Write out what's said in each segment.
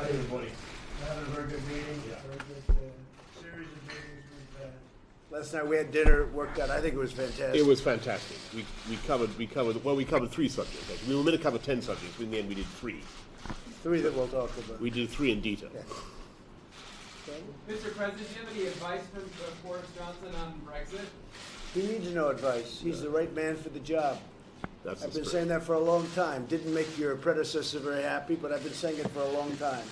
everybody. We're having a very good meeting, Yeah. very good series of meetings we've had. Last night we had dinner, worked out, I think it was fantastic. It was fantastic. We covered 3 subjects. Actually. We were meant to cover 10 subjects, but in the end we did 3. 3 that we'll talk about. We did 3 in detail. Yeah. Mr. President, do you have any advice for Boris Johnson on Brexit? He needs no advice. He's the right man for the job. That's I've the been spirit. saying that for a long time. Didn't make your predecessor very happy, but I've been saying it for a long time.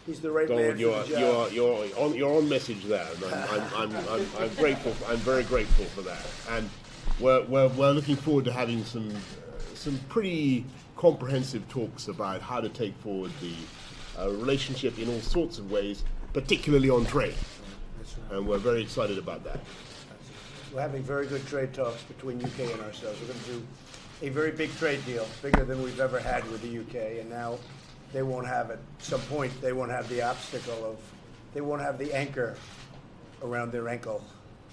He's the right man Donald, for the job. you're on message there, and I'm grateful. I'm very grateful for that, and we're looking forward to having some pretty comprehensive talks about how to take forward the relationship in all sorts of ways, particularly on trade, That's right. and we're very excited about that. We're having very good trade talks between UK and ourselves. We're going to do a very big trade deal, bigger than we've ever had with the UK, and now they won't have, at some point, they won't have the obstacle of, they won't have the anchor around their ankle,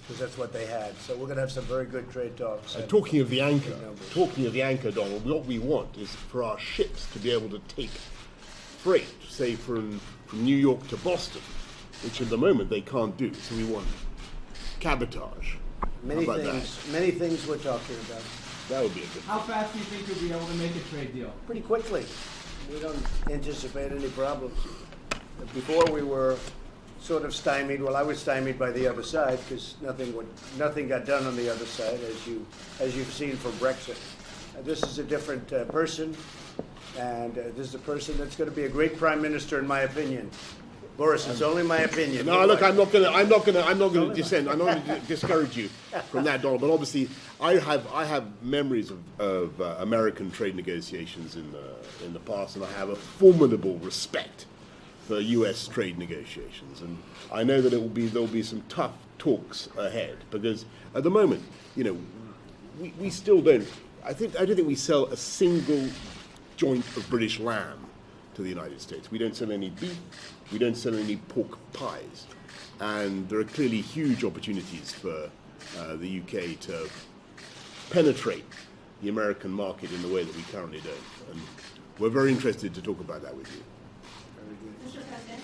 because that's what they had. So we're going to have some very good trade talks. And talking of the anchor, numbers. Donald, what we want is for our ships to be able to take freight, say from New York to Boston, which at the moment they can't do. So we want cabotage. Many How about many things we're talking about. That would be a good How fast do you think you'll be able to make a trade deal? Pretty quickly. We don't anticipate any problems. Before we were sort of stymied. Well, I was stymied by the other side because nothing got done on the other side, as you've seen for Brexit. This is a different person, and this is a person that's going to be a great prime minister, in my opinion. Boris, it's only my opinion. No, look, I'm not going to dissent. I'm not going to discourage you from that, Donald. But obviously, I have memories of American trade negotiations in the past, and I have a formidable respect for U.S. trade negotiations. And I know that there'll be some tough talks ahead, because at the moment, we still don't. I don't think we sell a single joint of British lamb to the United States. We don't sell any beef. We don't sell any pork pies, and there are clearly huge opportunities for the UK to penetrate the American market in the way that we currently don't. And we're very interested to talk about that with you. Mr. President,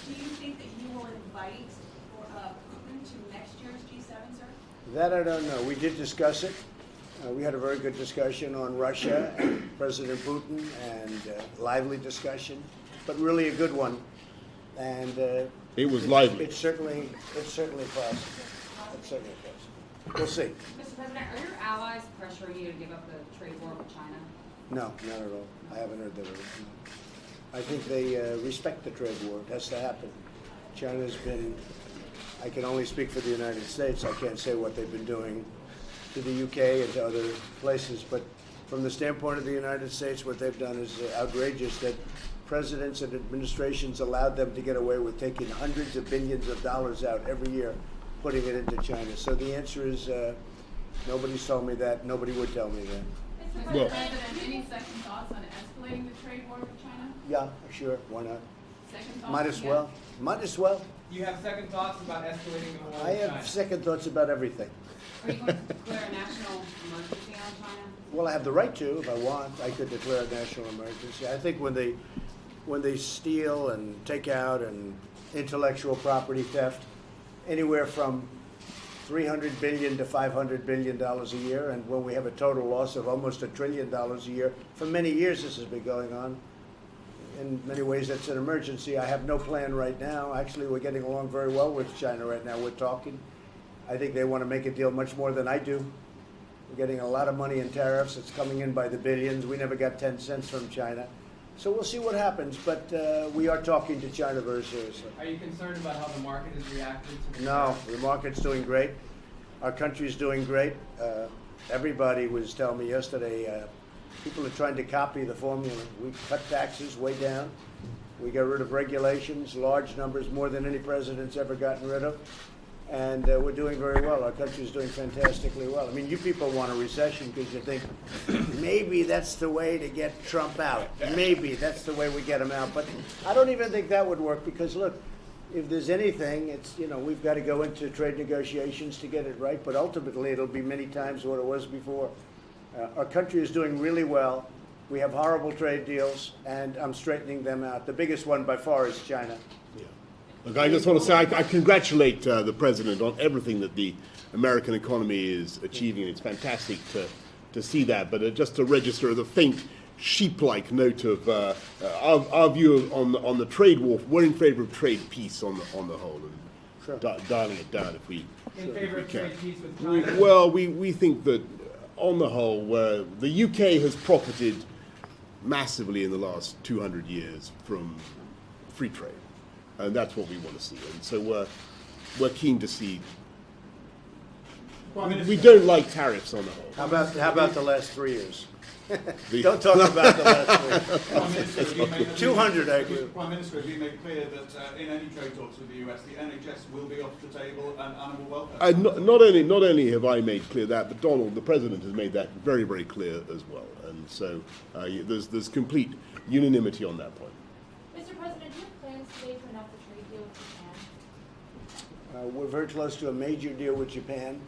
do you think that you will invite Putin to next year's G7, sir? That I don't know. We did discuss it. We had a very good discussion on Russia and President Putin, and lively discussion, but really a good one. And It was lively. It's certainly possible. It's certainly possible. We'll see. Mr. President, are your allies pressuring you to give up the trade war with China? No, not at all. I haven't heard that at all. I think they respect the trade war. It has to happen. China's been, I can only speak for the United States. I can't say what they've been doing to the UK and to other places, but from the standpoint of the United States, what they've done is outrageous, that presidents and administrations allowed them to get away with taking hundreds of billions of dollars out every year, putting it into China. So the answer is, nobody's told me that. Nobody would tell me that. Mr. Well- President, any second thoughts on escalating the trade war with China? Yeah, sure. Why not? Second thoughts? Might as Yeah. well. Might as well. You have second thoughts about escalating the war I with have China? second thoughts about everything. Are you going to declare a national emergency on China? Well, I have the right to, if I want. I could declare a national emergency. I think when they steal and take out and intellectual property theft, anywhere from $300 billion to $500 billion a year, and when we have a total loss of almost $1 trillion a year, for many years this has been going on. In many ways, that's an emergency. I have no plan right now. Actually, we're getting along very well with China right now. We're talking. I think they want to make a deal much more than I do. We're getting a lot of money in tariffs. It's coming in by the billions. We never got 10 cents from China. So we'll see what happens, but we are talking to China very seriously. Are you concerned about how the market has reacted to the No, the market's doing great. Our country's doing great. Everybody was telling me yesterday, people are trying to copy the formula. We cut taxes way down. We got rid of regulations, large numbers, more than any president's ever gotten rid of. And we're doing very well. Our country's doing fantastically well. I mean, you people want a recession because you think maybe that's the way to get Trump out. Maybe that's the way we get him out. But I don't even think that would work because, look, if there's anything, it's, we've got to go into trade negotiations to get it right. But ultimately, it'll be many times what it was before. Our country is doing really well. We have horrible trade deals, and I'm straightening them out. The biggest one by far is China. Yeah. Look, I just want to say I congratulate the president on everything that the American economy is achieving. It's fantastic to see that, but just to register the faint sheep-like note of our view on the trade war. We're in favor of trade peace on the whole, and Sure. dialing it down if we. In favor of can. trade peace with China? Well, we think that on the whole, the UK has profited massively in the last 200 years from free trade, and that's what we want to see. And so we're keen to see. We don't like tariffs on the whole. How about the last 3 years? The- Don't talk about the last 3 years. Prime Minister, have you made- 200, I agree. Prime Minister, have you made clear that in any trade talks with the US, the NHS will be off the table and animal welfare? Not only have I made clear that, but Donald, the president, has made that very, very clear as well. And so there's complete unanimity on that point. Mr. President, do you have plans today to enact a trade deal with Japan? We're very close to a major deal with Japan.